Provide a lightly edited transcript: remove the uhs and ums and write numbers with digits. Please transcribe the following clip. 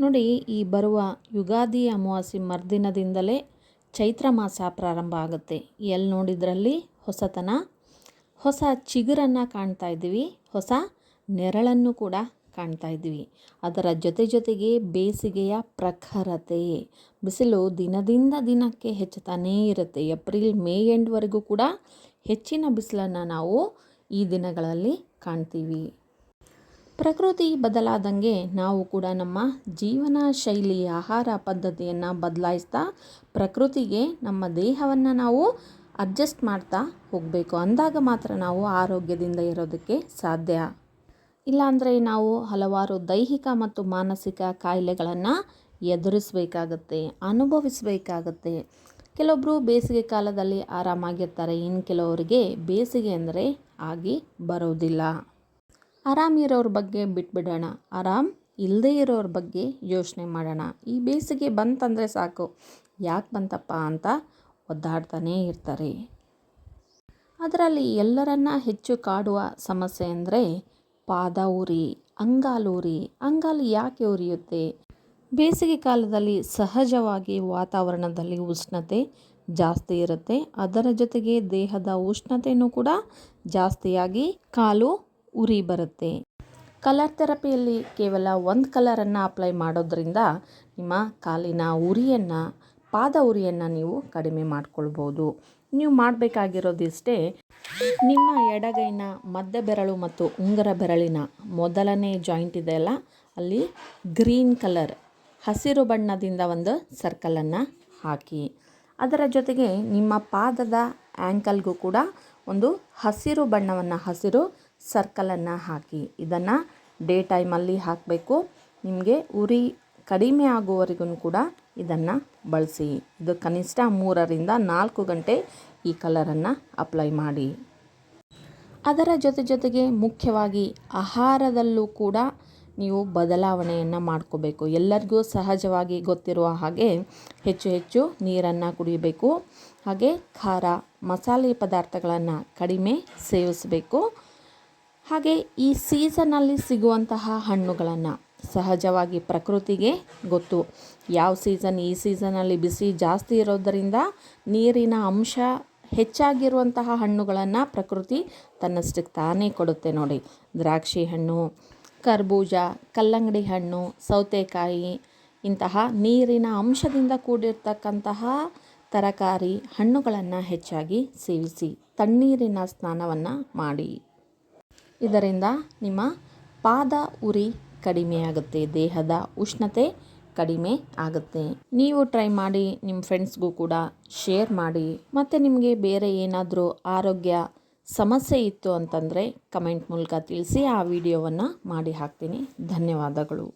ನೋಡಿ, ಈ ಬರುವ ಯುಗಾದಿ ಅಮಾವಾಸ್ಯೆ ಮರುದಿನದಿಂದಲೇ ಚೈತ್ರ ಮಾಸ ಪ್ರಾರಂಭ ಆಗುತ್ತೆ. ಎಲ್ಲಿ ನೋಡಿದ್ರಲ್ಲಿ ಹೊಸತನ, ಹೊಸ ಚಿಗುರನ್ನು ಕಾಣ್ತಾ ಇದ್ದೀವಿ, ಹೊಸ ನೆರಳನ್ನು ಕೂಡ ಕಾಣ್ತಾ ಇದ್ದೀವಿ. ಅದರ ಜೊತೆಗೆ ಬೇಸಿಗೆಯ ಪ್ರಖರತೆ, ಬಿಸಿಲು ದಿನದಿಂದ ದಿನಕ್ಕೆ ಹೆಚ್ಚುತ್ತಾನೇ ಇರುತ್ತೆ. ಏಪ್ರಿಲ್ ಮೇ ಎಂಡ್ವರೆಗೂ ಕೂಡ ಹೆಚ್ಚಿನ ಬಿಸಿಲನ್ನು ನಾವು ಈ ದಿನಗಳಲ್ಲಿ ಕಾಣ್ತೀವಿ. ಪ್ರಕೃತಿ ಬದಲಾದಂಗೆ ನಾವು ಕೂಡ ನಮ್ಮ ಜೀವನ ಶೈಲಿ, ಆಹಾರ ಪದ್ಧತಿಯನ್ನು ಬದಲಾಯಿಸ್ತಾ ಪ್ರಕೃತಿಗೆ ನಮ್ಮ ದೇಹವನ್ನು ನಾವು ಅಡ್ಜಸ್ಟ್ ಮಾಡ್ತಾ ಹೋಗಬೇಕು. ಅಂದಾಗ ಮಾತ್ರ ನಾವು ಆರೋಗ್ಯದಿಂದ ಇರೋದಕ್ಕೆ ಸಾಧ್ಯ. ಇಲ್ಲಾಂದರೆ ನಾವು ಹಲವಾರು ದೈಹಿಕ ಮತ್ತು ಮಾನಸಿಕ ಕಾಯಿಲೆಗಳನ್ನು ಎದುರಿಸಬೇಕಾಗತ್ತೆ, ಅನುಭವಿಸಬೇಕಾಗತ್ತೆ. ಕೆಲವೊಬ್ಬರು ಬೇಸಿಗೆ ಕಾಲದಲ್ಲಿ ಆರಾಮಾಗಿರ್ತಾರೆ, ಇನ್ನು ಕೆಲವರಿಗೆ ಬೇಸಿಗೆ ಅಂದರೆ ಆಗಿ ಬರೋದಿಲ್ಲ. ಆರಾಮಿರೋರ ಬಗ್ಗೆ ಬಿಟ್ಬಿಡೋಣ, ಆರಾಮ್ ಇಲ್ಲದೇ ಇರೋರ ಬಗ್ಗೆ ಯೋಚನೆ ಮಾಡೋಣ. ಈ ಬೇಸಿಗೆ ಬಂತಂದರೆ ಸಾಕು, ಯಾಕೆ ಬಂತಪ್ಪ ಅಂತ ಒದ್ದಾಡ್ತಾನೇ ಇರ್ತಾರೆ. ಅದರಲ್ಲಿ ಎಲ್ಲರನ್ನ ಹೆಚ್ಚು ಕಾಡುವ ಸಮಸ್ಯೆ ಅಂದರೆ ಪಾದ ಉರಿ, ಅಂಗಾಲು ಉರಿ. ಅಂಗಾಲು ಯಾಕೆ ಉರಿಯುತ್ತೆ? ಬೇಸಿಗೆ ಕಾಲದಲ್ಲಿ ಸಹಜವಾಗಿ ವಾತಾವರಣದಲ್ಲಿ ಉಷ್ಣತೆ ಜಾಸ್ತಿ ಇರುತ್ತೆ. ಅದರ ಜೊತೆಗೆ ದೇಹದ ಉಷ್ಣತೆಯೂ ಕೂಡ ಜಾಸ್ತಿಯಾಗಿ ಕಾಲು ಉರಿ ಬರುತ್ತೆ. ಕಲರ್ ಥೆರಪಿಯಲ್ಲಿ ಕೇವಲ ಒಂದು ಕಲರನ್ನು ಅಪ್ಲೈ ಮಾಡೋದ್ರಿಂದ ನಿಮ್ಮ ಕಾಲಿನ ಉರಿಯನ್ನು, ಪಾದ ಉರಿಯನ್ನು ನೀವು ಕಡಿಮೆ ಮಾಡ್ಕೊಳ್ಬೋದು. ನೀವು ಮಾಡಬೇಕಾಗಿರೋದಿಷ್ಟೇ, ನಿಮ್ಮ ಎಡಗೈನ ಮಧ್ಯ ಬೆರಳು ಮತ್ತು ಉಂಗುರ ಬೆರಳಿನ ಮೊದಲನೇ ಜಾಯಿಂಟ್ ಇದೆಯಲ್ಲ, ಅಲ್ಲಿ ಗ್ರೀನ್ ಕಲರ್ ಹಸಿರು ಬಣ್ಣದಿಂದ ಒಂದು ಸರ್ಕಲನ್ನು ಹಾಕಿ. ಅದರ ಜೊತೆಗೆ ನಿಮ್ಮ ಪಾದದ ಆ್ಯಂಕಲ್ಗೂ ಕೂಡ ಒಂದು ಹಸಿರು ಬಣ್ಣವನ್ನು, ಹಸಿರು ಸರ್ಕಲನ್ನು ಹಾಕಿ. ಇದನ್ನು ಡೇ ಟೈಮಲ್ಲಿ ಹಾಕಬೇಕು. ನಿಮಗೆ ಉರಿ ಕಡಿಮೆ ಆಗುವವರೆಗೂ ಕೂಡ ಇದನ್ನು ಬಳಸಿ. ಇದು ಕನಿಷ್ಠ 3ರಿಂದ 4 ಗಂಟೆ ಈ ಕಲರನ್ನು ಅಪ್ಲೈ ಮಾಡಿ. ಅದರ ಜೊತೆಗೆ ಮುಖ್ಯವಾಗಿ ಆಹಾರದಲ್ಲೂ ಕೂಡ ನೀವು ಬದಲಾವಣೆಯನ್ನು ಮಾಡ್ಕೋಬೇಕು. ಎಲ್ಲರಿಗೂ ಸಹಜವಾಗಿ ಗೊತ್ತಿರುವ ಹಾಗೆ ಹೆಚ್ಚು ನೀರನ್ನು ಕುಡಿಯಬೇಕು. ಹಾಗೆ ಖಾರ, ಮಸಾಲೆ ಪದಾರ್ಥಗಳನ್ನು ಕಡಿಮೆ ಸೇವಿಸಬೇಕು. ಹಾಗೆ ಈ ಸೀಸನಲ್ಲಿ ಸಿಗುವಂತಹ ಹಣ್ಣುಗಳನ್ನು, ಸಹಜವಾಗಿ ಪ್ರಕೃತಿಗೆ ಗೊತ್ತು ಯಾವ ಸೀಸನ್. ಈ ಸೀಸನಲ್ಲಿ ಬಿಸಿ ಜಾಸ್ತಿ ಇರೋದರಿಂದ ನೀರಿನ ಅಂಶ ಹೆಚ್ಚಾಗಿರುವಂತಹ ಹಣ್ಣುಗಳನ್ನು ಪ್ರಕೃತಿ ತನ್ನಷ್ಟಕ್ಕೆ ತಾನೇ ಕೊಡುತ್ತೆ. ನೋಡಿ, ದ್ರಾಕ್ಷಿ ಹಣ್ಣು, ಕರ್ಬೂಜ, ಕಲ್ಲಂಗಡಿ ಹಣ್ಣು, ಸೌತೆಕಾಯಿ, ಇಂತಹ ನೀರಿನ ಅಂಶದಿಂದ ಕೂಡಿರ್ತಕ್ಕಂತಹ ತರಕಾರಿ ಹಣ್ಣುಗಳನ್ನು ಹೆಚ್ಚಾಗಿ ಸೇವಿಸಿ. ತಣ್ಣೀರಿನ ಸ್ನಾನವನ್ನು ಮಾಡಿ. ಇದರಿಂದ ನಿಮ್ಮ ಪಾದ ಉರಿ ಕಡಿಮೆಯಾಗುತ್ತೆ, ದೇಹದ ಉಷ್ಣತೆ ಕಡಿಮೆ ಆಗುತ್ತೆ. ನೀವು ಟ್ರೈ ಮಾಡಿ, ನಿಮ್ಮ ಫ್ರೆಂಡ್ಸ್ಗೂ ಕೂಡ ಶೇರ್ ಮಾಡಿ. ಮತ್ತು ನಿಮಗೆ ಬೇರೆ ಏನಾದರೂ ಆರೋಗ್ಯ ಸಮಸ್ಯೆ ಇತ್ತು ಅಂತಂದರೆ ಕಮೆಂಟ್ ಮೂಲಕ ತಿಳಿಸಿ, ಆ ವಿಡಿಯೋವನ್ನು ಮಾಡಿ ಹಾಕ್ತೀನಿ. ಧನ್ಯವಾದಗಳು.